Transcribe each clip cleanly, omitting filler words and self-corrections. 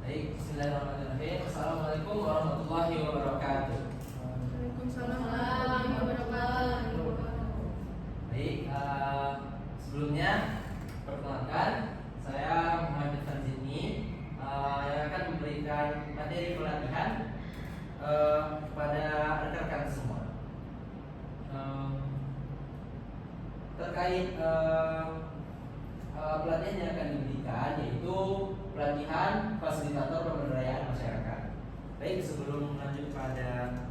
Baik, bismillahirrahmanirrahim. Assalamualaikum warahmatullahi wabarakatuh. Waalaikumsalam warahmatullahi wabarakatuh. Baik, sebelumnya perkenalkan, saya Muhammad Fanzini yang akan memberikan materi pelatihan kepada rekan-rekan semua terkait pelatihan yang akan diberikan, yaitu pelatihan fasilitator pemberdayaan masyarakat. Baik, sebelum lanjut pada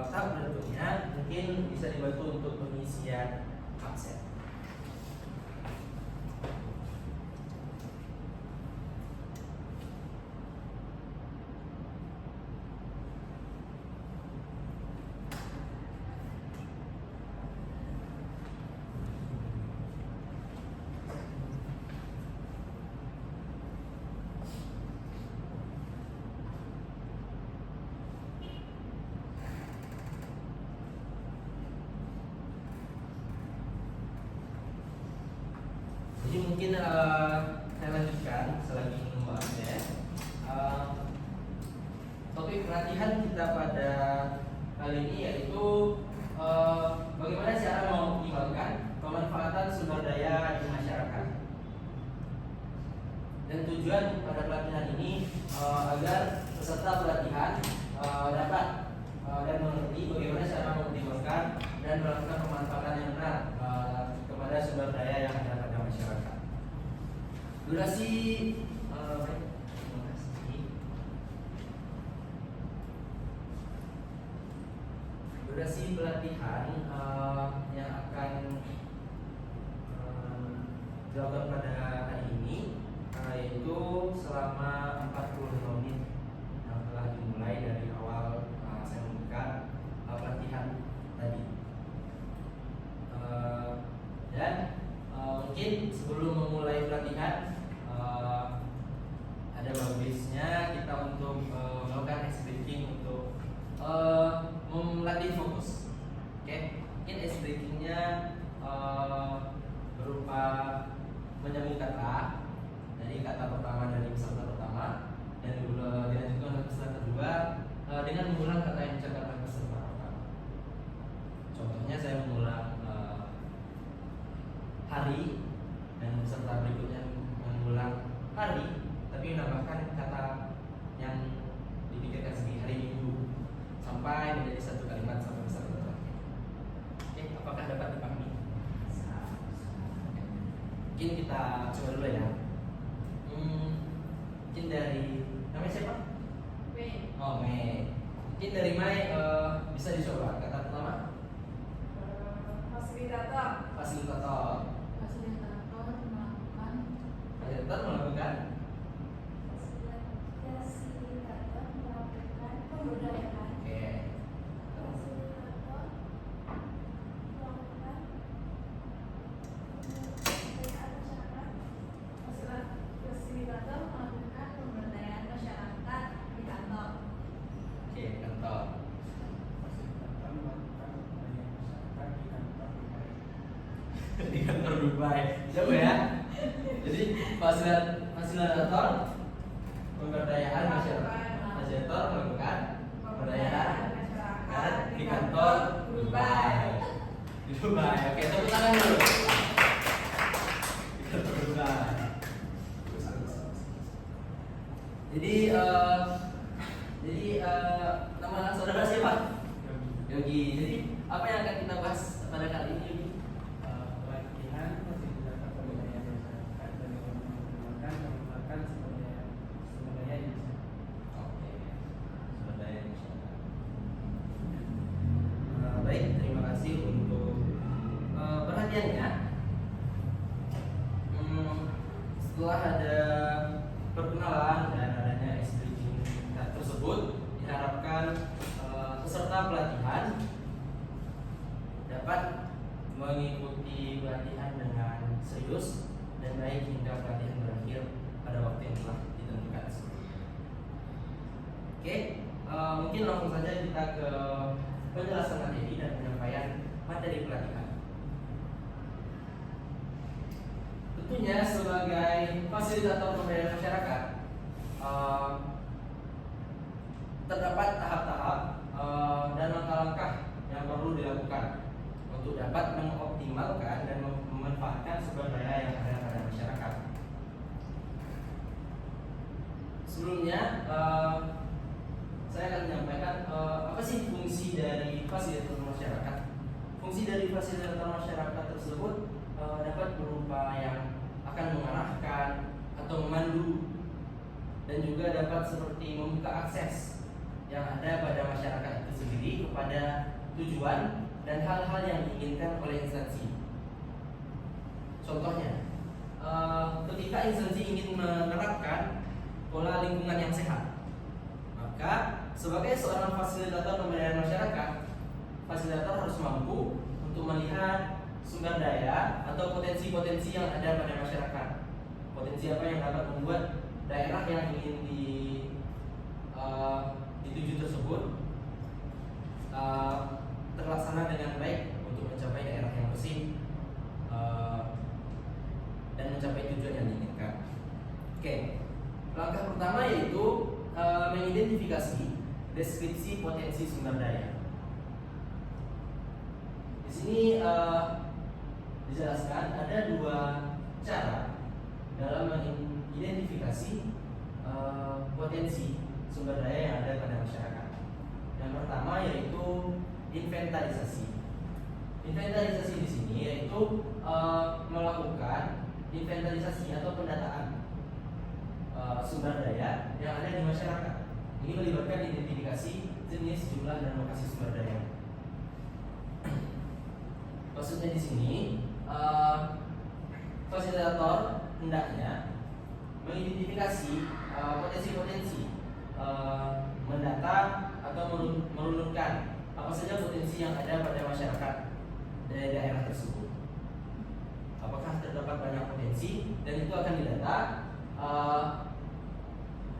tahap berikutnya, mungkin bisa dibantu untuk pengisian absen. Jadi mungkin saya lanjutkan selagi membahasnya. Topik pelatihan kita pada kali ini yaitu bagaimana cara mengoptimalkan pemanfaatan sumber daya di masyarakat. Dan tujuan pada pelatihan ini agar peserta pelatihan dapat dan mengerti bagaimana cara mengoptimalkan dan melakukan pemanfaatan yang benar kepada sumber daya yang ada pada masyarakat. Durasi baik, terima kasih. Durasi pelatihan yang akan dilakukan pada hari ini yaitu selama 45 menit yang telah dimulai dari awal saya membuka pelatihan tadi. Dan mungkin sebelum memulai pelatihan ada bagusnya kita untuk melakukan ice breaking untuk melatih fokus. Oke, mungkin ice breakingnya berupa menyambung kata dari kata pertama dari peserta pertama dan dilanjutkan ke peserta kedua dengan mengulang kata yang diucapkan oleh peserta pertama. Contohnya saya mengulang hari dan peserta berikutnya mengulang hari, tapi menambahkan kata yang dipikirkan sendiri, hari Minggu, sampai menjadi satu kalimat sampai peserta terakhir. Oke, apakah dapat dipahami? Mungkin kita coba dulu ya. Mungkin dari namanya siapa? Mei. Oh, Mei. Mungkin dari Mei bisa dicoba kata pertama. Fasilitator. Fasilitator. Fasilitator melakukan. Fasilitator melakukan. Fasilitator melakukan pemberdayaan. Oke. Fasilitator melakukan pemberdayaan masyarakat. Fasilitator melakukan pemberdayaan masyarakat di kantor. Oke, kantor. Di kantor Dubai. Coba ya. Jadi fasilitator pemberdayaan masyarakat. Fasilitator melakukan pemberdayaan masyarakat di kantor Dubai. Di Dubai. Oke, tepuk tangan dulu. Di kantor Dubai. Jadi nama saudara siapa? Yogi. Jadi apa yang akan kita bahas pada kali ini, Yogi? Pelatihan fasilitator pemberdayaan masyarakat dan mengembangkan sumber daya di masyarakat. Oke, sumber daya masyarakat. Baik, terima kasih untuk perhatiannya. Setelah ada perkenalan dan adanya exbriefing tersebut, diharapkan peserta pelatihan dapat mengikuti pelatihan dengan serius dan baik hingga pelatihan berakhir pada waktu yang telah ditentukan sebelumnya. Oke, mungkin langsung saja kita ke penjelasan materi dan penyampaian materi pelatihan. Tentunya sebagai fasilitator pemberdayaan masyarakat, terdapat tahap-tahap dan langkah-langkah yang perlu dilakukan untuk dapat mengoptimalkan dan memanfaatkan sumber daya yang ada pada masyarakat. Sebelumnya, saya akan menyampaikan apa sih fungsi dari fasilitator masyarakat. Fungsi dari fasilitator masyarakat tersebut dapat berupa yang akan mengarahkan atau memandu, dan juga dapat seperti membuka akses yang ada pada masyarakat itu sendiri kepada tujuan dan hal-hal yang diinginkan oleh instansi. Contohnya, ketika instansi ingin menerapkan pola lingkungan yang sehat, maka sebagai seorang fasilitator pemberdayaan masyarakat, fasilitator harus mampu untuk melihat sumber daya atau potensi-potensi yang ada pada masyarakat. Potensi apa yang dapat membuat daerah yang ingin dituju tersebut terlaksana dengan baik untuk mencapai daerah yang bersih dan mencapai tujuan yang diinginkan. Oke, langkah pertama yaitu mengidentifikasi deskripsi potensi sumber daya. Di sini dijelaskan ada dua cara dalam mengidentifikasi potensi sumber daya yang ada pada masyarakat. Yang pertama yaitu inventarisasi. Inventarisasi di sini yaitu melakukan inventarisasi atau pendataan sumber daya yang ada di masyarakat. Ini melibatkan identifikasi jenis, jumlah, dan lokasi sumber daya. Maksudnya di sini fasilitator hendaknya mengidentifikasi potensi-potensi, mendata atau merunutkan apa saja potensi yang ada pada masyarakat dari daerah tersebut. Apakah terdapat banyak potensi, dan itu akan didata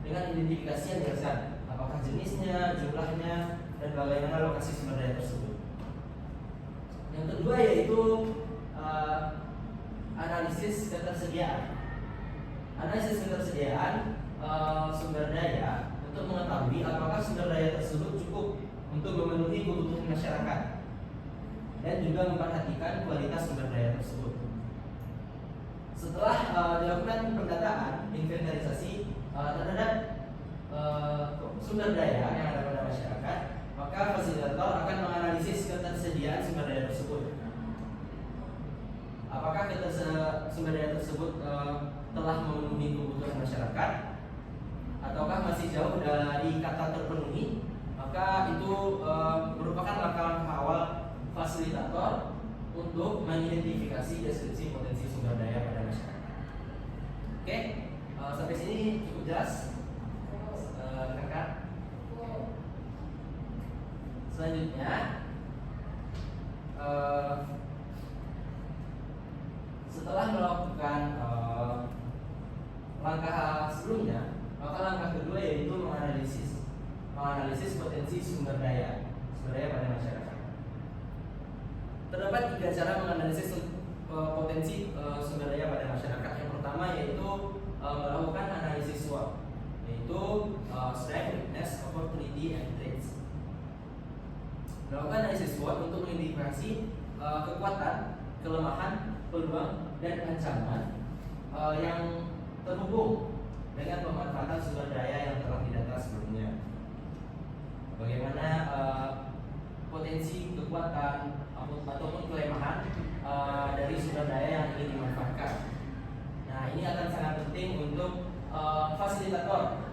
dengan identifikasi yang dijelaskan, apakah jenisnya, jumlahnya, dan bagaimana lokasi sumber daya tersebut. Yang kedua yaitu analisis ketersediaan. Analisis ketersediaan sumber daya untuk mengetahui apakah sumber daya tersebut cukup untuk memenuhi kebutuhan masyarakat, dan juga memperhatikan kualitas sumber daya tersebut. Setelah dilakukan pendataan, inventarisasi terhadap sumber daya yang ada pada masyarakat, maka fasilitator akan menganalisis ketersediaan sumber daya tersebut. Apakah sumber daya tersebut telah memenuhi kebutuhan masyarakat, ataukah masih jauh dari kata terpenuhi? Maka itu merupakan langkah-langkah awal fasilitator untuk mengidentifikasi deskripsi potensi sumber daya pada masyarakat. Oke, sampai sini cukup jelas, rekan-rekan. Selanjutnya, setelah melakukan langkah sebelumnya, maka langkah kedua yaitu menganalisis potensi sumber daya pada masyarakat. Terdapat 3 cara menganalisis potensi sumber daya pada masyarakat. Yang pertama yaitu melakukan analisis SWOT, yaitu Strength, Weakness, Opportunity, and Threats. Melakukan analisis SWOT untuk mengidentifikasi kekuatan, kelemahan, peluang, dan ancaman yang terhubung dengan pemanfaatan sumber daya yang telah didata sebelumnya. Bagaimana potensi, kekuatan, ataupun kelemahan dari sumber daya yang ingin dimanfaatkan. Nah, ini akan sangat penting untuk fasilitator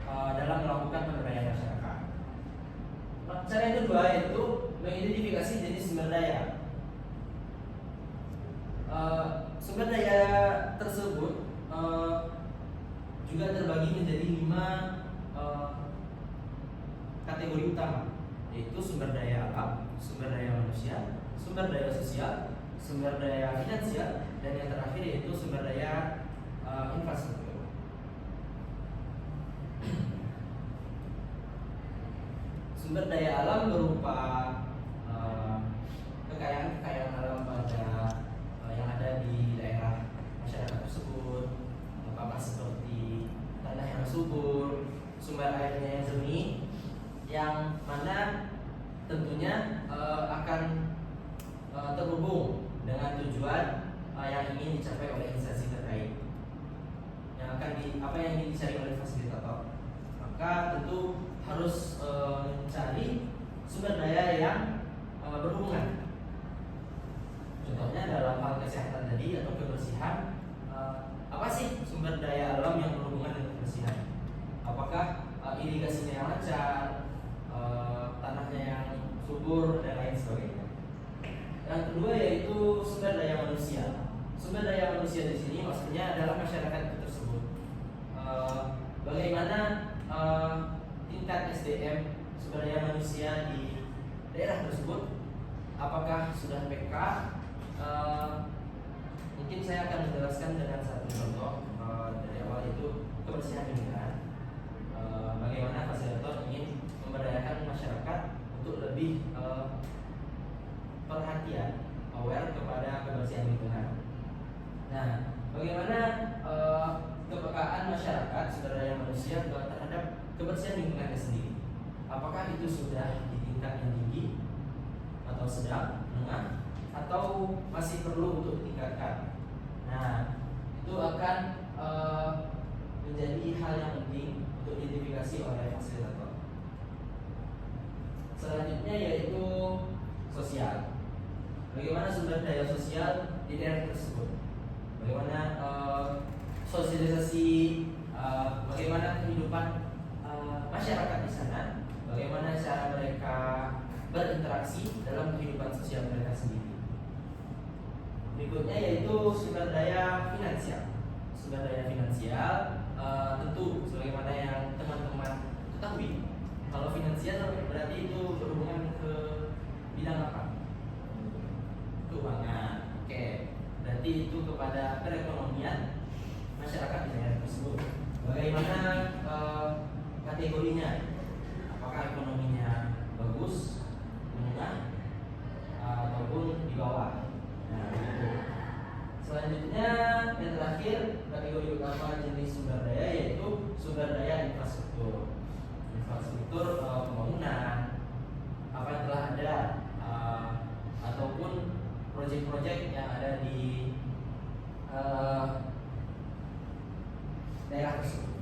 dalam melakukan pemberdayaan masyarakat. Cara yang kedua yaitu mengidentifikasi jenis sumber daya. Sumber daya tersebut juga terbagi menjadi 5 kategori utama, yaitu sumber daya alam, sumber daya manusia, sumber daya sosial, sumber daya finansial, dan yang terakhir yaitu sumber daya infrastruktur. Sumber daya alam berupa kekayaan alam yang ada di daerah masyarakat tersebut, apakah seperti tanah yang subur, sumber airnya yang jernih, yang mana tentunya akan terhubung dengan tujuan yang ingin dicapai oleh instansi terkait, yang akan apa yang ingin dicari oleh fasilitator. Maka tentu harus mencari sumber daya yang berhubungan. Contohnya dalam hal kesehatan tadi atau kebersihan, apa sih sumber daya alam yang berhubungan dengan kebersihan? Apakah irigasinya yang lancar, tanahnya yang subur, dan lain sebagainya. Yang kedua yaitu sumber daya manusia. Sumber daya manusia di sini maksudnya adalah masyarakat itu tersebut. Bagaimana tingkat SDM sumber daya manusia di daerah tersebut? Apakah sudah PK? Mungkin saya akan menjelaskan dengan satu contoh dari awal, itu kebersihan lingkungan. Bagaimana fasilitator ingin memberdayakan masyarakat untuk lebih perhatian, aware kepada kebersihan lingkungan. Nah, bagaimana kepekaan masyarakat sumber daya manusia terhadap kebersihan lingkungannya sendiri? Apakah itu sudah di tingkat yang tinggi atau sedang, menengah, atau masih perlu untuk ditingkatkan? Nah, itu akan menjadi hal yang penting untuk diidentifikasi oleh fasilitator. Selanjutnya yaitu sosial. Bagaimana sumber daya sosial di daerah tersebut? Bagaimana sosialisasi, bagaimana kehidupan masyarakat di sana? Bagaimana cara mereka berinteraksi dalam kehidupan sosial mereka sendiri? Berikutnya yaitu sumber daya finansial. Sumber daya finansial tentu sebagaimana yang teman-teman ketahui, kalau finansial berarti itu berhubungan ke bidang apa? Keuangan. Oke, berarti itu kepada perekonomian masyarakat di daerah tersebut. Bagaimana kategorinya? Apakah ekonominya bagus, menengah, ataupun di bawah? Nah, itu. Selanjutnya yang terakhir, kategori utama jenis sumber daya yaitu sumber daya infrastruktur. Infrastruktur pembangunan, apa yang telah ada, ataupun proyek-proyek yang ada di daerah tersebut.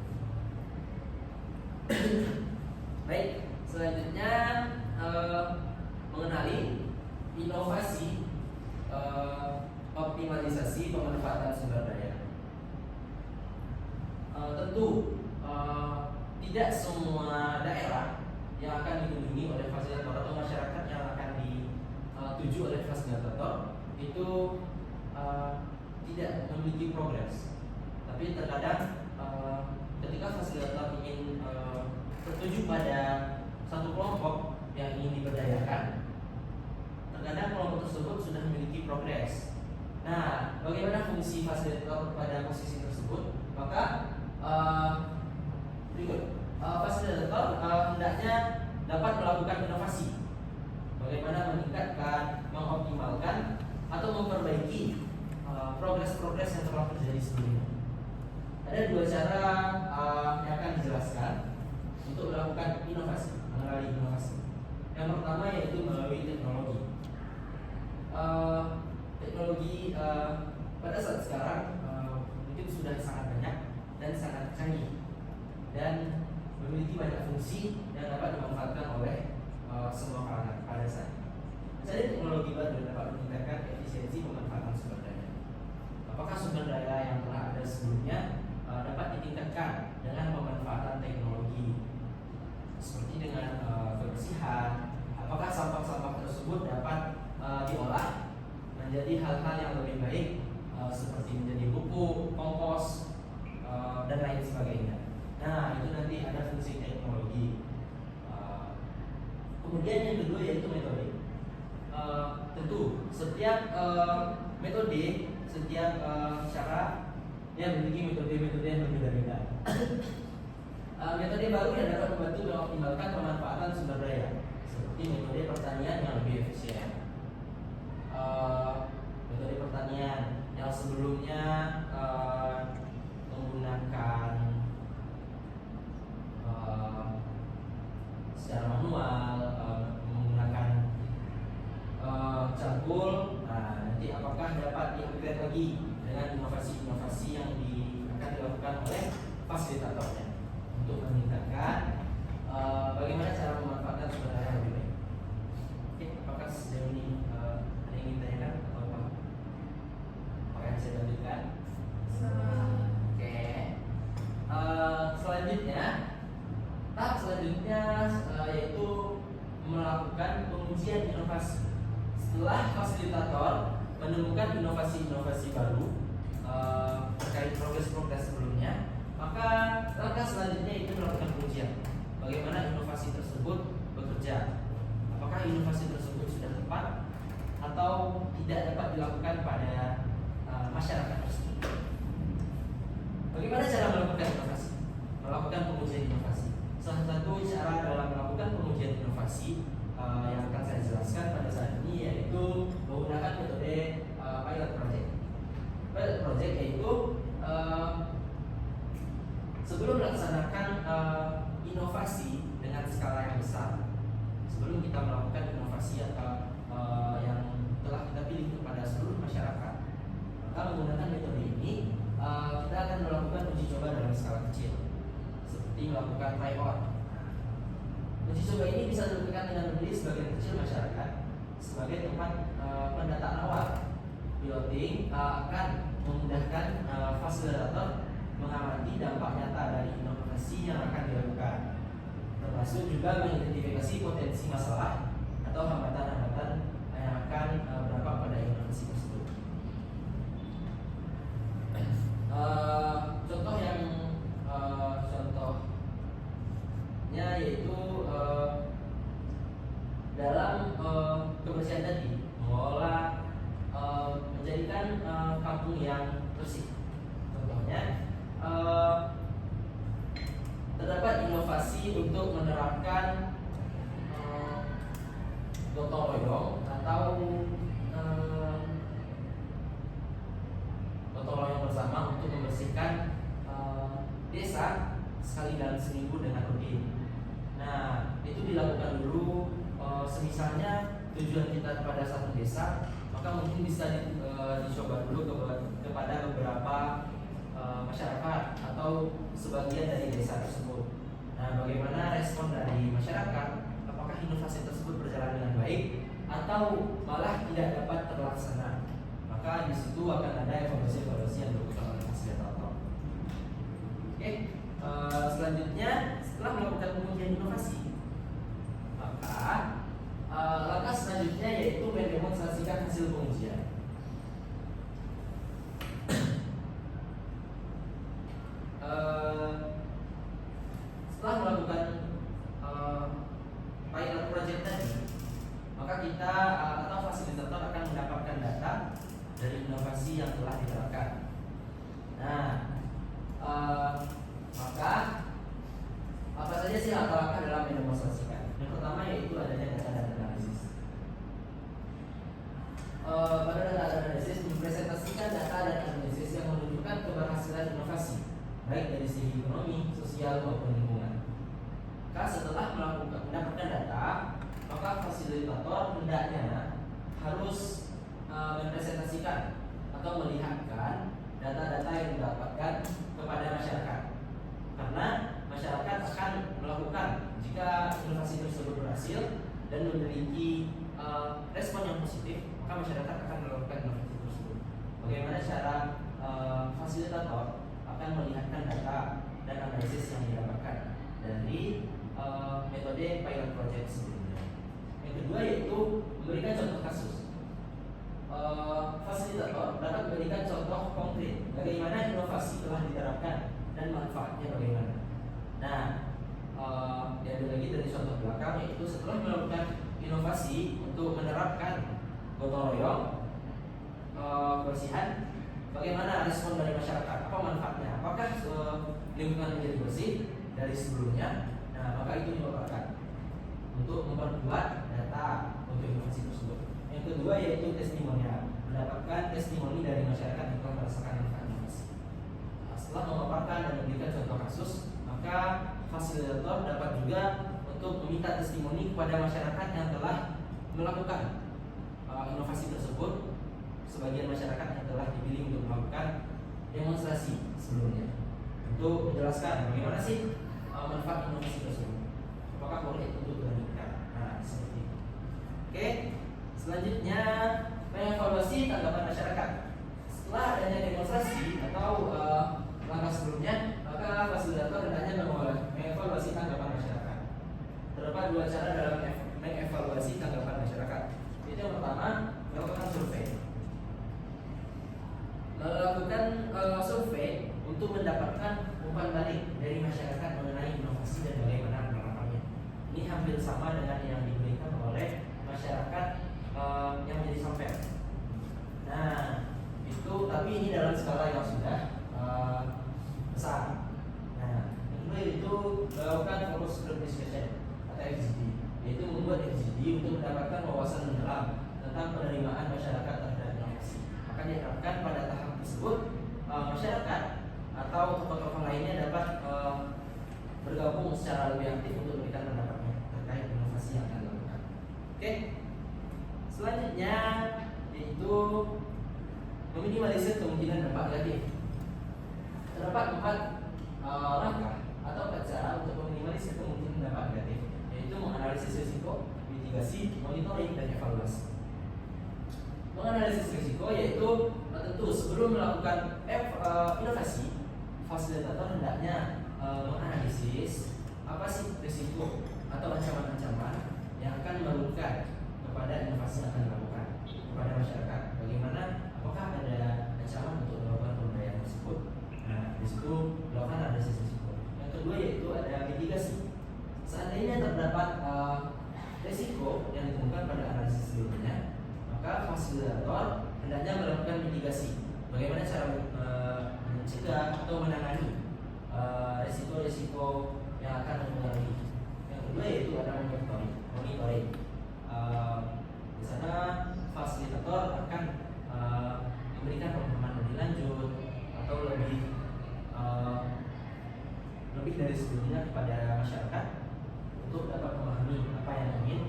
Baik, selanjutnya mengenali inovasi optimalisasi pemanfaatan sumber daya. Tentu tidak semua daerah yang akan dikunjungi oleh fasilitator atau masyarakat yang akan dituju oleh fasilitator itu tidak memiliki progres. Tapi terkadang ketika fasilitator ingin tertuju pada satu kelompok yang ingin diberdayakan, terkadang kelompok tersebut sudah memiliki progres. Nah, bagaimana fungsi fasilitator pada posisi tersebut? Maka berikut, fasilitator hendaknya dapat melakukan inovasi. Bagaimana meningkatkan, mengoptimalkan, atau memperbaiki progres-progres yang telah terjadi sebelumnya. Ada dua cara yang akan dijelaskan untuk melakukan inovasi, mengenali inovasi. Yang pertama yaitu melalui teknologi. Teknologi pada saat sekarang mungkin sudah sangat banyak dan sangat canggih dan memiliki banyak fungsi yang dapat dimanfaatkan oleh semua kalangan pada saat ini. Misalnya teknologi baru dapat meningkatkan efisiensi pemanfaatan sumber daya. Apakah sumber daya yang telah ada sebelumnya dapat ditingkatkan dengan pemanfaatan teknologi, seperti dengan kebersihan? Apakah sampah-sampah tersebut dapat diolah menjadi hal-hal yang lebih baik, seperti menjadi pupuk, kompos, dan lain sebagainya? Nah, itu nanti ada fungsi teknologi. Kemudian yang kedua yaitu metode. Tentu setiap metode, setiap cara yang memiliki metode-metode yang berbeda-beda. Metode baru yang dapat membantu mengoptimalkan pemanfaatan sumber daya, seperti metode pertanian yang lebih efisien. Metode pertanian yang sebelumnya menggunakan secara manual tahap selanjutnya yaitu melakukan pengujian inovasi. Setelah fasilitator menemukan inovasi-inovasi baru terkait progres-progres sebelumnya, maka langkah selanjutnya itu melakukan pengujian. Bagaimana inovasi tersebut bekerja? Apakah inovasi tersebut sudah tepat atau tidak dapat dilakukan pada masyarakat tersebut? Bagaimana cara melakukan inovasi? Melakukan pengujian inovasi. Salah satu cara dalam melakukan pengujian inovasi yang akan saya jelaskan pada saat ini yaitu menggunakan metode pilot project. Pilot project yaitu sebelum melaksanakan inovasi dengan skala yang besar, sebelum kita melakukan inovasi atau yang telah kita pilih kepada seluruh masyarakat, maka menggunakan metode ini kita akan melakukan uji coba dalam skala kecil, seperti melakukan try-on. Uji coba ini bisa dilakukan dengan memilih sebagian kecil masyarakat sebagai tempat pendataan awal. Piloting akan memudahkan fasilitator mengamati dampak nyata dari inovasi yang akan dilakukan, termasuk juga mengidentifikasi potensi masalah atau hambatan-hambatan yang akan berdampak pada inovasi tersebut. Contohnya yaitu dalam kebersihan tadi, mengelola menjadikan kampung yang bersih. Contohnya terdapat inovasi untuk menerapkan gotong royong atau gotong royong bersama untuk membersihkan desa sekali dalam seminggu dengan rutin. Nah, itu dilakukan dulu. Semisalnya tujuan kita kepada satu desa, maka mungkin bisa dicoba dulu kepada beberapa masyarakat atau sebagian dari desa tersebut. Nah, bagaimana respon dari masyarakat? Apakah inovasi tersebut berjalan dengan baik atau malah tidak dapat terlaksana? Maka di situ akan ada evaluasi yang dilakukan oleh fasilitator. Oke, selanjutnya setelah melakukan pengujian inovasi, maka langkah selanjutnya yaitu mendemonstrasikan hasil pengujian. Setelah melakukan pilot project tadi, maka kita atau fasilitator akan mendapatkan data dari inovasi yang telah diterapkan. Nah, maka apa saja sih langkah-langkah dalam mendemonstrasikan? Yang pertama yaitu adanya data dan analisis. Pada data dan analisis mempresentasikan data dan analisis yang menunjukkan keberhasilan inovasi, baik dari segi ekonomi, sosial maupun lingkungan. Maka setelah mendapatkan data, maka fasilitator hendaknya harus mempresentasikan atau melihatkan data-data yang didapatkan kepada masyarakat. Karena masyarakat akan melakukan jika inovasi tersebut berhasil dan memiliki respon yang positif, maka masyarakat akan melakukan inovasi tersebut. Bagaimana cara fasilitator akan melihatkan data dan analisis yang didapatkan dari metode pilot project sebelumnya. Yang kedua yaitu memberikan contoh kasus. Fasilitator dapat memberikan contoh konkret bagaimana inovasi telah diterapkan dan manfaatnya bagaimana. Nah, diambil lagi dari contoh belakang yaitu setelah melakukan inovasi untuk menerapkan gotong royong kebersihan, bagaimana respon dari masyarakat, apa manfaatnya, apakah lingkungan menjadi bersih dari sebelumnya. Nah, maka itu dipaparkan untuk memperkuat data untuk inovasi tersebut. Yang kedua yaitu testimonial, mendapatkan testimoni dari masyarakat yang telah merasakan manfaat inovasi. Nah, setelah memaparkan dan memberikan contoh kasus, maka fasilitator dapat juga untuk meminta testimoni kepada masyarakat yang telah melakukan inovasi tersebut. Sebagian masyarakat yang telah dipilih untuk melakukan demonstrasi sebelumnya untuk menjelaskan bagaimana sih manfaat inovasi tersebut, apakah boleh untuk dilanjutkan. Nah, seperti itu. Oke, selanjutnya mengevaluasi tanggapan masyarakat. Setelah adanya demonstrasi atau langkah sebelumnya, maka fasilitator hendaknya ada dua cara dalam mengevaluasi tanggapan masyarakat. Itu yang pertama, melakukan survei. Melakukan survei untuk mendapatkan umpan balik dari masyarakat mengenai inovasi dan bagaimana penerapannya. Ini hampir sama dengan yang diberikan oleh masyarakat yang menjadi sampai. Nah, itu tapi ini dalam skala yang sudah besar. Nah, yang kedua itu melakukan focus group discussion atau FGD, yaitu membuat FGD untuk mendapatkan wawasan mendalam tentang penerimaan masyarakat terhadap inovasi. Maka diharapkan pada tahap tersebut masyarakat atau tokoh-tokoh lainnya dapat bergabung secara lebih aktif untuk memberikan pendapatnya terkait inovasi yang akan dilakukan. Oke. Selanjutnya yaitu meminimalisir kemungkinan dampak negatif. Terdapat 4 langkah atau 4 cara untuk meminimalisir kemungkinan dampak negatif, yaitu menganalisis risiko, mitigasi, monitoring, dan evaluasi. Menganalisis risiko yaitu tentu sebelum melakukan inovasi, fasilitator hendaknya menganalisis apa sih risiko atau ancaman-ancaman yang akan merugikan kepada inovasi yang akan dilakukan kepada masyarakat. Bagaimana, apakah ada ancaman untuk melakukan pemberdayaan tersebut? Nah, di situ melakukan analisis risiko. Yang kedua yaitu ada mitigasi. Seandainya terdapat risiko yang ditemukan pada analisis sebelumnya, maka fasilitator hendaknya melakukan mitigasi. Bagaimana cara mencegah atau menangani risiko-risiko yang akan mempengaruhi. Yang kedua yaitu ada monitoring. Di sana fasilitator akan memberikan pemahaman lebih lanjut atau lebih dari sebelumnya kepada masyarakat untuk dapat memahami apa yang ingin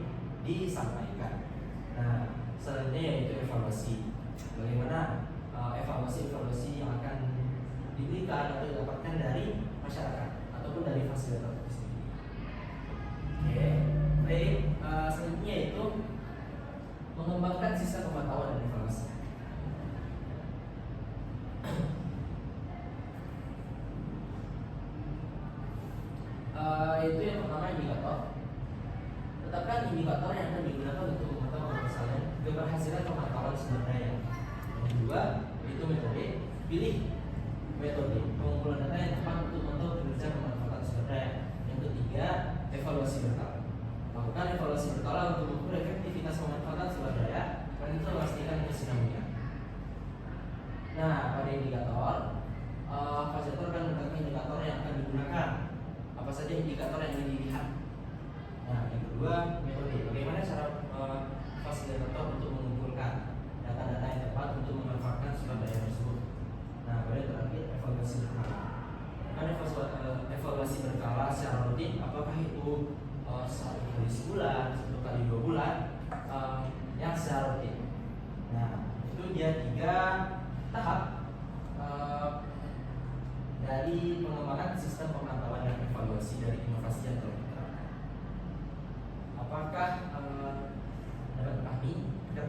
disampaikan. Nah, selanjutnya yaitu evaluasi. Bagaimana evaluasi yang akan diberikan atau didapatkan dari masyarakat ataupun dari fasilitator itu sendiri. Oke, baik. Selanjutnya yaitu mengembangkan sistem pemantauan dan evaluasi. Itu yang pertama, indikator. Tetapkan indikator yang akan digunakan untuk memantau keberhasilan pemantauan sumber daya. Yang kedua, itu metode. Pilih metode pengumpulan data yang tepat untuk memantau kinerja pemanfaatan sumber daya. Yang ketiga, evaluasi berkala. Lakukan evaluasi berkala untuk mengukur efektivitas pemanfaatan sumber daya dan itu memastikan kesinambungan. Nah, pada indikator, fasilitator akan menentukan indikator yang akan digunakan. Apa saja indikator yang ingin dilihat. Nah, yang kedua, metode. Bagaimana cara fasilitator untuk mengumpulkan data-data yang tepat untuk memanfaatkan sumber daya tersebut. Nah, pada terakhir, evaluasi berkala. Karena evaluasi berkala secara rutin, apakah itu 1 kali sebulan, 1 kali 2 bulan, yang secara rutin. Nah, itu dia 3 tahap dari pengembangan sistem pemantauan dan evaluasi dari inovasi yang telah diterapkan. Apakah dapat dipahami?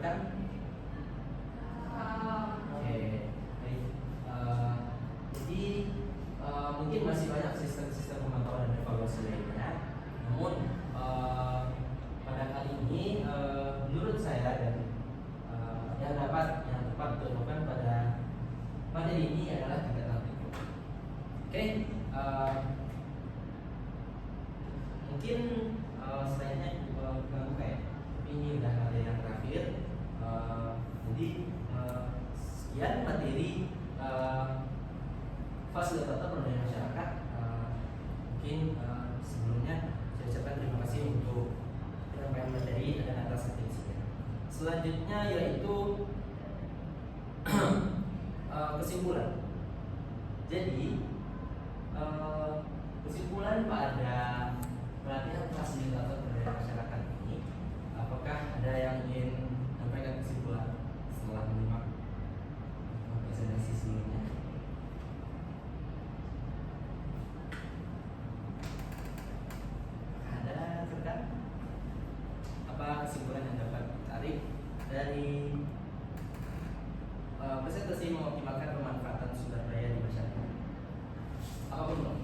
Kan? Oke, baik. Jadi mungkin masih banyak sistem-sistem pemantauan dan evaluasi lainnya. Namun pada kali ini menurut saya dan yang tepat untuk dilakukan pada materi ini adalah 3 tahap itu. Oke, mungkin selanjutnya kita buka ya. Ini udah materi yang terakhir. Jadi sekian materi fasilitator pemberdayaan masyarakat. Mungkin sebelumnya saya ucapkan terima kasih untuk penyampaian materi dan atas atensinya. Selanjutnya yaitu kesimpulan. Jadi kesimpulan pada pelatihan fasilitator pemberdayaan masyarakat ini, apakah ada yang ingin menyampaikan kesimpulan setelah menyimak presentasi sebelumnya? Ada rekan? Apa kesimpulan yang dapat ditarik dari presentasi mengoptimalkan pemanfaatan sumber daya di masyarakat? Apapun dong.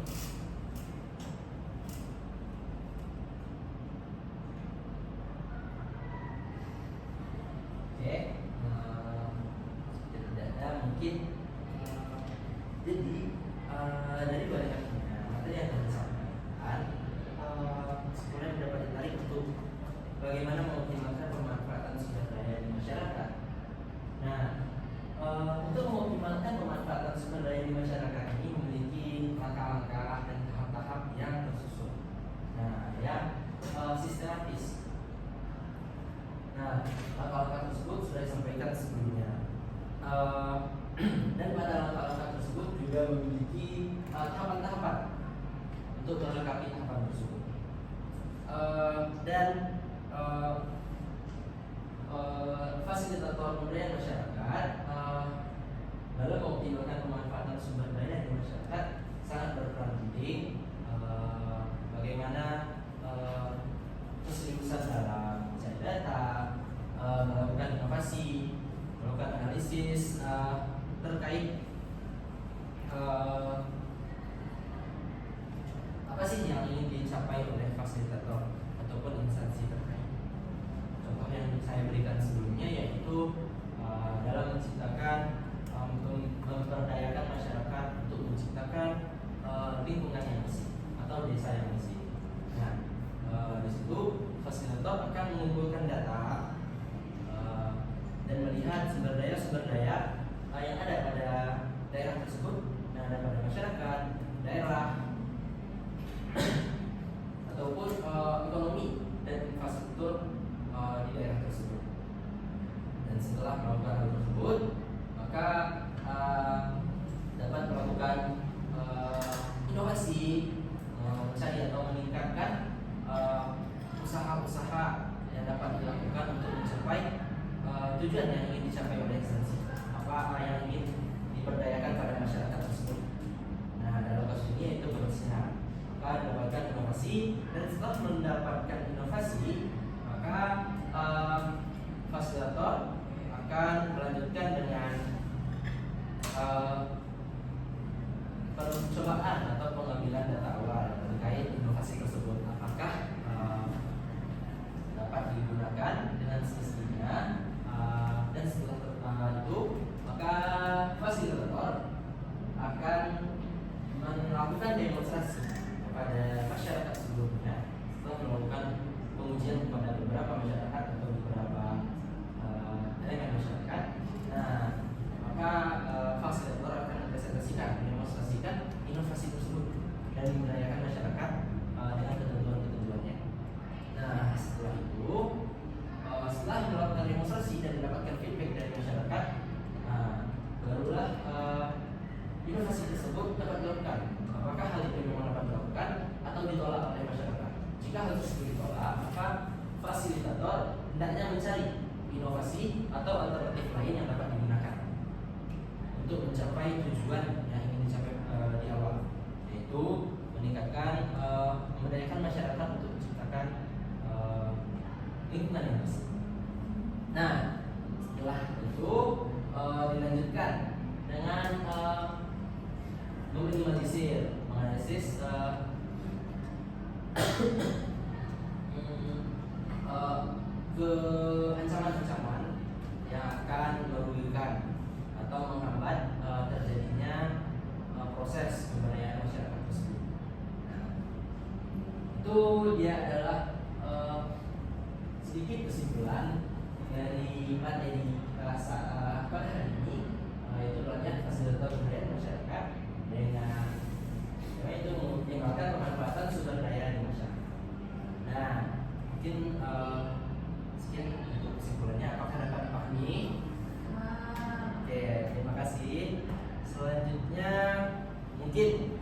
bagaimana mengoptimalkan pemanfaatan sumber daya di masyarakat. Nah, untuk mengoptimalkan pemanfaatan sumber daya di masyarakat ini memiliki langkah-langkah dan tahap-tahap yang tersusun. Nah, yang sistematis. Nah, langkah-langkah tersebut sudah disampaikan sebelumnya. Dan pada langkah-langkah tersebut juga memiliki tahapan-tahapan untuk melengkapi tahapan tersebut. Dan fasilitator pemberdayaan masyarakat dalam mengoptimalkan pemanfaatan sumber daya di masyarakat sangat berperan penting. Bagaimana keseriusan dalam mencari data, melakukan inovasi, melakukan analisis terkait apa sih yang ingin dicapai oleh fasilitator ataupun instansi terkait. Contoh yang saya berikan sebelumnya yaitu dalam menciptakan memperdayakan masyarakat untuk menciptakan lingkungan yang bersih atau desa yang bersih. Nah, di situ fasilitator akan mengumpulkan data dan melihat sumber daya yang ada pada daerah tersebut, yang ada pada masyarakat, daerah, ataupun ekonomi dan infrastruktur di daerah tersebut. Dan setelah melakukan hal tersebut, maka dapat melakukan inovasi, mencari atau meningkatkan usaha-usaha yang dapat dilakukan untuk mencapai tujuan yang ingin dicapai oleh instansi, apa yang ingin diberdayakan pada masyarakat tersebut. Nah, dalam kasus ini yaitu kebersihan, maka mendapatkan inovasi, dan setelah mendapatkan inovasi, maka fasilitator akan melanjutkan dengan percobaan atau pengambilan data awal terkait inovasi tersebut, apakah dapat digunakan dengan semestinya. Dan setelah itu, maka fasilitator akan melakukan demonstrasi kepada masyarakat sebelumnya setelah melakukan pengujian kepada beberapa masyarakat atau beberapa elemen masyarakat. Nah, maka fasilitator akan mendemonstrasikan inovasi tersebut dan memberdayakan masyarakat dengan ketentuan-ketentuannya. Nah, setelah itu, setelah melakukan demonstrasi dan mendapatkan feedback dari masyarakat, barulah inovasi tersebut dapat dilakukan. Apakah hal itu memang dapat dilakukan atau ditolak oleh masyarakat? Jika hal tersebut ditolak, maka fasilitator hendaknya mencari inovasi atau alternatif lain yang dapat digunakan untuk mencapai tujuan yang ingin dicapai di awal, yaitu meningkatkan memberdayakan masyarakat untuk menciptakan lingkungan yang bersih. Nah, setelah itu dilanjutkan dengan meminimalisir, menganalisis ancaman-ancaman yang akan merugikan atau menghambat terjadinya proses pemberdayaan masyarakat tersebut. Nah, itu dia adalah sedikit kesimpulan dari materi kelas pada hari ini, yaitu belajar fasilitator pemberdayaan masyarakat dengan itu mengoptimalkan pemanfaatan sumber daya di masyarakat. Nah, mungkin sekian untuk kesimpulannya. Apakah dapat dipahami? Oke, terima kasih. Selanjutnya mungkin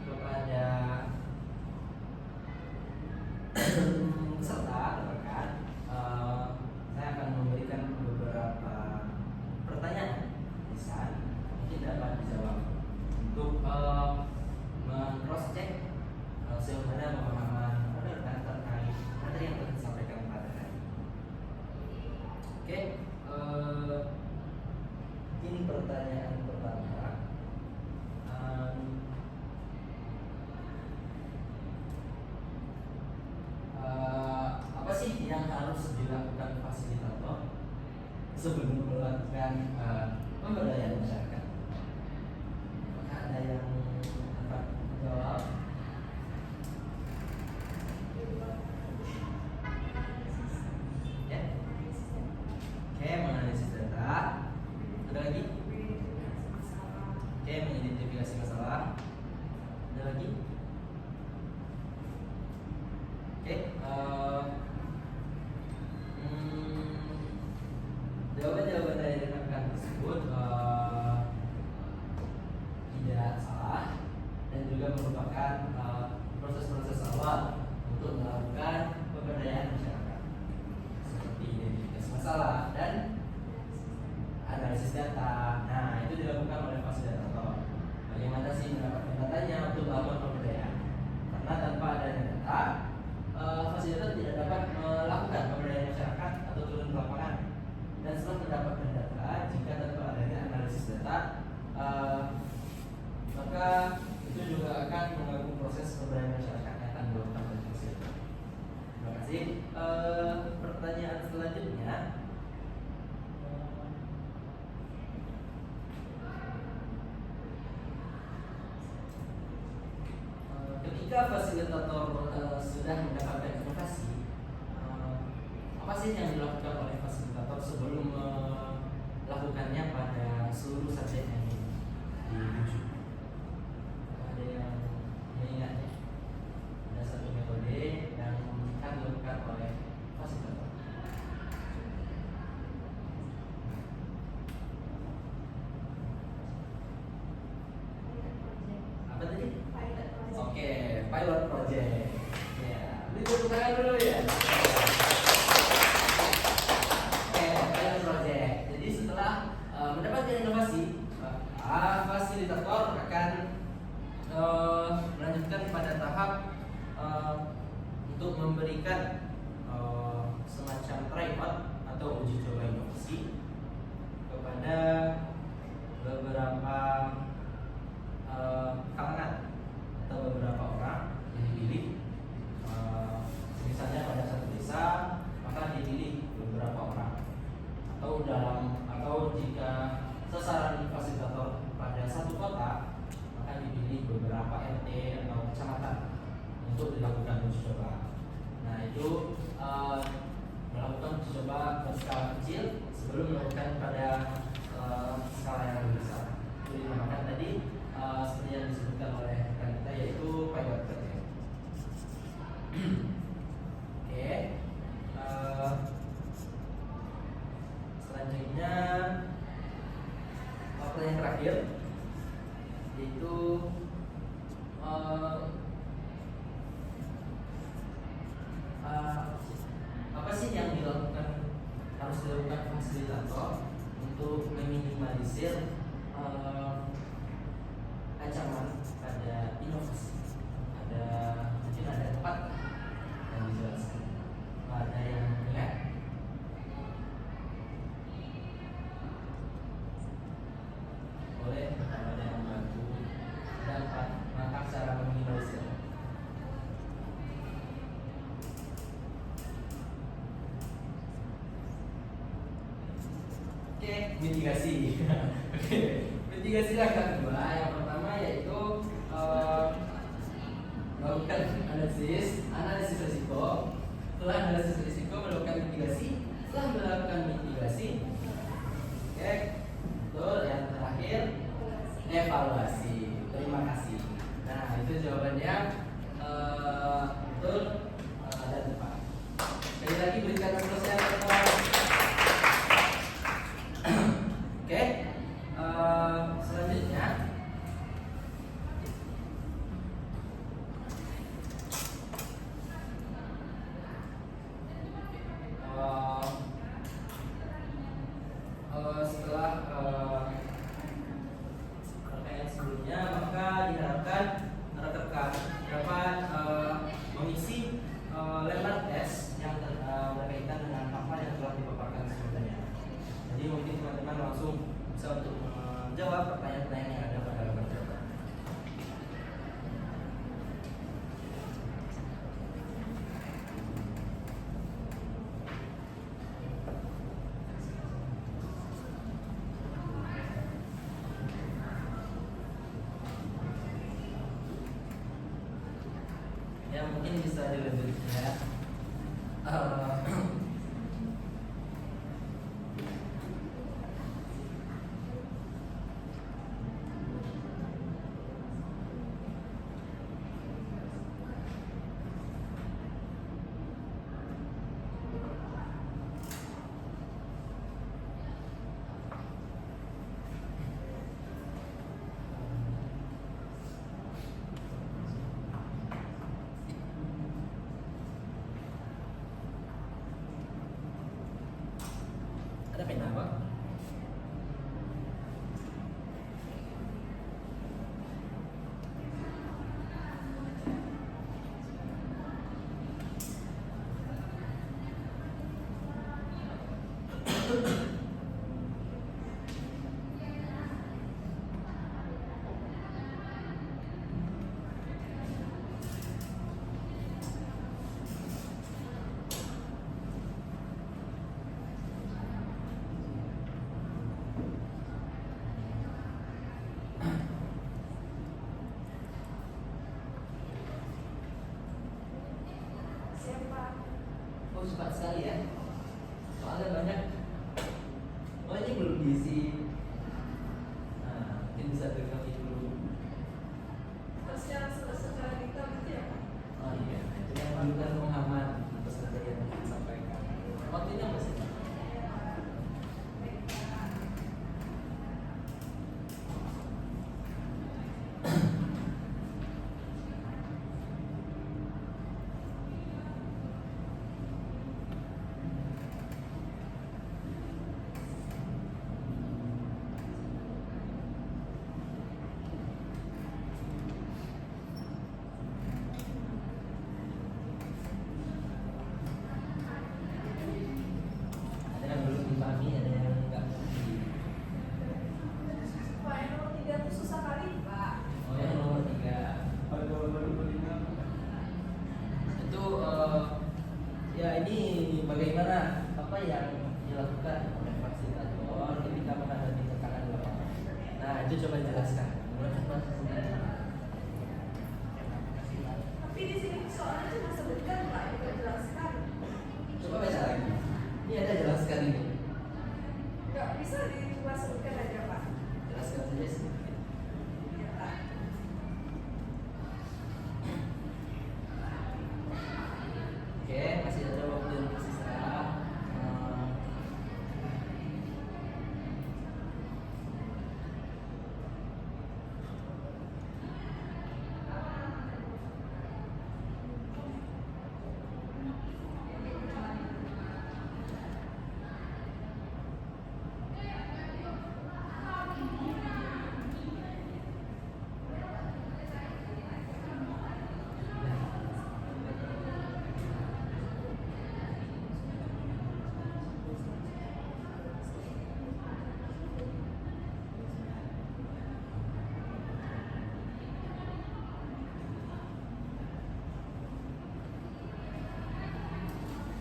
kepada peserta rekan, saya akan memberikan beberapa pertanyaan lisan, mungkin dapat dijawab untuk men-cross check sejauh mana pemahaman rekan terkait materi yang telah disampaikan pada hari ini. Oke, ini pertanyaan pertama. Apa sih yang harus dilakukan fasilitator sebelum melakukan pemberdayaan masyarakat? Apakah ada yang dapat menjawab? Oke, jawaban-jawaban dari rekan tersebut tidak salah dan juga merupakan proses-proses awal untuk melakukan pemberdayaan masyarakat seperti identifikasi masalah dan analisis data. Nah, itu dilakukan oleh fasilitator. Bagaimana sih mendapatkan datanya untuk melakukan pemberdayaan? Karena tanpa adanya data, fasilitator tidak dapat melakukan pemberdayaan masyarakat atau turun ke lapangan. Dan setelah mendapatkan data, jika tanpa adanya analisis data, maka itu juga akan mengganggu proses pemberdayaan masyarakat yang akan dilakukan oleh fasilitator. Terima kasih. Pertanyaan selanjutnya. Ketika fasilitator sudah mendapatkan inovasi, apa sih yang dilakukan oleh fasilitator sebelum melakukannya pada seluruh subjek yang diuji? Ada yang mengingatnya? Ada satu metode yang akan dilakukan oleh fasilitator. Apa tadi? Oke, pilot project. Ya, ini tepuk tangan dulu ya. Oke, pilot project. Jadi setelah mendapatkan inovasi, fasilitator akan melanjutkan pada tahap untuk memberikan semacam tryout atau uji coba inovasi kepada beberapa kalangan atau beberapa orang yang dipilih. Misalnya pada satu desa, maka dipilih beberapa orang, atau jika sasaran fasilitator pada satu kota, maka dipilih beberapa RT atau kecamatan untuk dilakukan uji coba. Nah, itu melakukan uji coba berskala kecil sebelum melakukan pada skala yang lebih besar. Itu dinamakan tadi seperti yang disebutkan oleh rekan kita, yaitu pilot project. Oke, selanjutnya pertanyaan terakhir, yaitu apa sih yang harus dilakukan fasilitator untuk meminimalisir ancaman pada inovasi? Mungkin ada 4 yang dijelaskan. Ada yang ingat? Boleh, ada yang membantu. Ada 4 langkah cara meminimalisir. Oke, mitigasi. Oke, mitigasi langkah kedua. Yang pertama yaitu melakukan analisis risiko. Setelah analisis risiko, melakukan mitigasi. Setelah melakukan mitigasi, oke, betul. Yang terakhir, evaluasi. Terima kasih. Nah, itu jawabannya betul dan tepat. Sekali lagi berikan selesai. Oke, selanjutnya setelah pertanyaan sebelumnya, maka diharapkan rekan-rekan dapat mengisi lembar tes yang berkaitan dengan apa yang telah dipaparkan sebelumnya. Jadi mungkin teman-teman langsung bisa untuk menjawab pertanyaan-pertanyaan yang ada pada lembar jawaban. Ya, mungkin bisa dilanjutkan. cepat sekali ya. Soalnya banyak. Oh ini belum diisi. Nah, mungkin bisa berkali dulu. secara detail gitu ya Pak? Oh iya, itu yang bukan Muhammad pesan tadi yang disampaikan. Waktunya masih. Ada yang belum dipahami, ada yang enggak mengerti. Pak, yang nomor 3 itu susah kali Pak. Oh yang nomor 3 Kalau baru beriman itu ya ini bagaimana apa yang dilakukan oleh fasilitator ketika menghadapi tekanan lapangan. Nah itu coba jelaskan. Menurut Mas Tapi di sini soalnya cuma sebutkan Pak, juga jelaskan. coba baca lagi. Ini ada jelaskan ini. Nggak bisa cuma sebutkan aja Pak. Jelaskan saja sedikit. Iya Pak. Oke, masih ada waktu yang tersisa.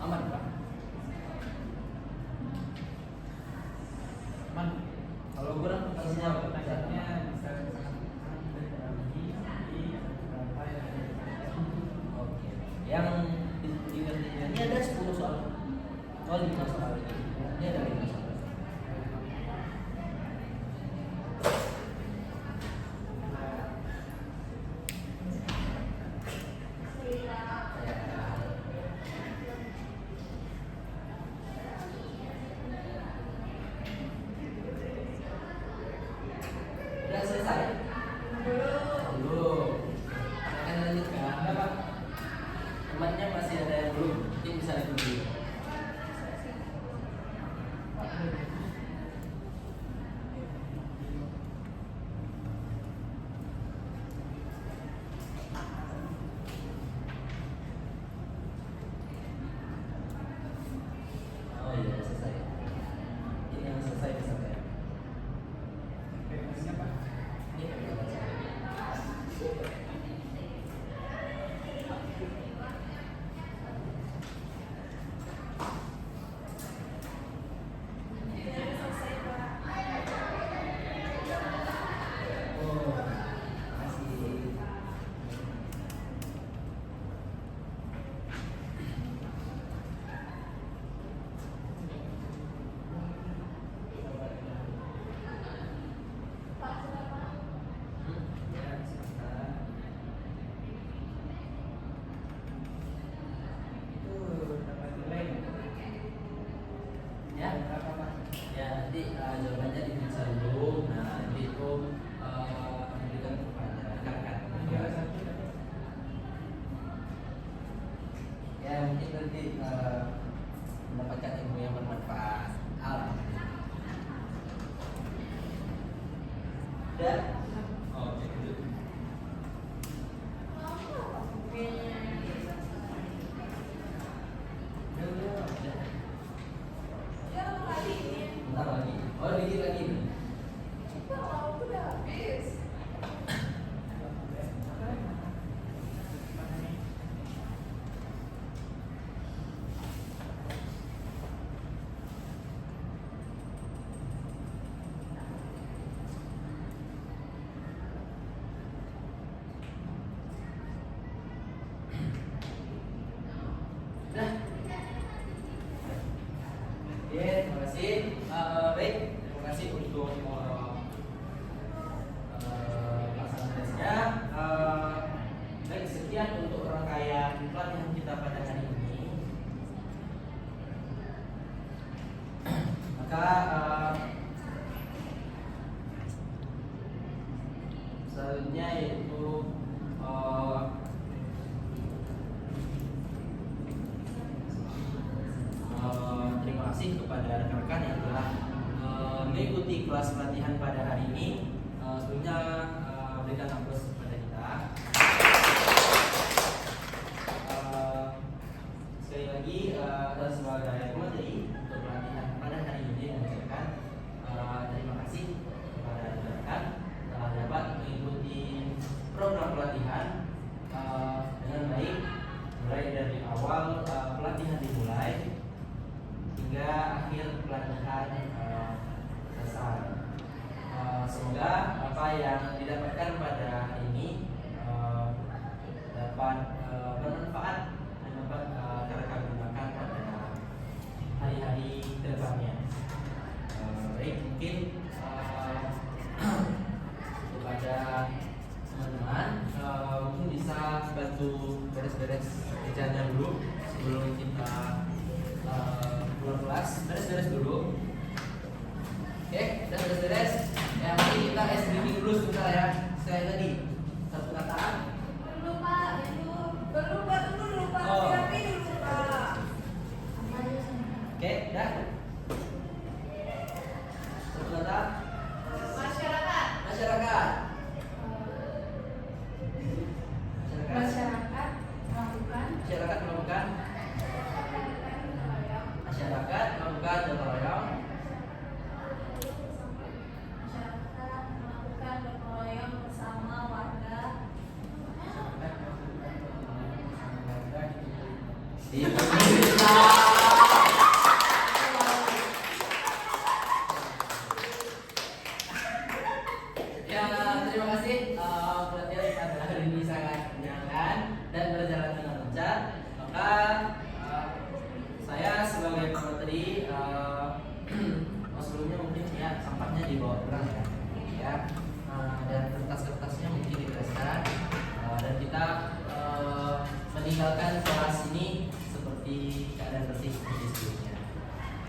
Aman Pak. man. Kalau kurang isinya apa? Pertanyaannya bisa di berapa yang Oke. Yang ini ada 10 soal. Oh 5 soal ini. Ini ada 5 soal. Udah selesai? Belum. Akan lanjutkan. Apa? Temannya masih ada yang belum. Mungkin bisa ditunggu. Oh iya selesai. Ini yang selesai bisa saya. Bebasnya Pak. Ini pendapat saya. Selesai Pak. Oh, masih. Pak, silakan. Ya, sebentar. Itu dapat nilai nggak? Ya, Berapa Pak? ya nanti jawabannya diperiksa dulu. Nah, nanti itu diberikan kepada rekan. Juara satu dapat. Ya, mungkin nanti mendapatkan ilmu yang bermanfaat. Alhamdulillah. Udah? Oh, oke. Udah. Ya lama kali ini. Bentar lagi. Oh, dikit lagi nih. Kita mau udah habis. kasih kepada rekan-rekan yang telah mengikuti kelas pelatihan pada hari ini. Sebelumnya berikan aplaus kepada kita. Sekali lagi atas sebagai materi untuk pelatihan pada hari ini dan rekan, terima kasih kepada rekan telah dapat mengikuti program pelatihan dengan baik, mulai dari awal pelatihan dimulai hingga akhir pelatihan selesai. Semoga apa yang didapatkan pada hari ini dapat bermanfaat dan dapat rekan gunakan pada hari-hari kedepannya. Baik, mungkin kepada teman-teman mungkin bisa bantu beres-beres mejanya dulu sebelum kita keluar kelas. Beres-beres dulu. Oke, udah beres-beres. Ya, mari kita es briefing dulu sebentar ya. Sekali lagi satu kata. Belum Pak, itu belum Pak, tunggu dulu Pak, Oh. siapin dulu Pak. Oke, dah. Satu kata. Masyarakat. Masyarakat. Masyarakat melakukan Masyarakat melakukan masyarakat melakukan gotong royong. masyarakat melakukan gotong royong bersama warga. Di Indonesia. Ya, terima kasih. Pelatihan pada hari ini sangat menyenangkan dan berjalan dengan lancar. Maka saya sebagai pemateri sebelumnya mungkin ya sampahnya dibawa pulang ya. Dan kertas-kertasnya mungkin dibereskan dan kita meninggalkan kelas ini seperti keadaan bersih seperti sebelumnya.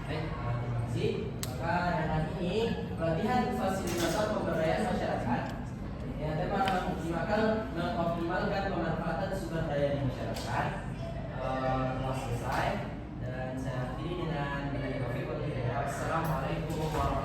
Baik, terima kasih. Maka dengan ini pelatihan fasilitator pemberdayaan masyarakat yang tema mengoptimalkan pemanfaatan sumber daya di masyarakat telah selesai dan saya akhiri dengan Assalamualaikum warahmatullahi wabarakatuh.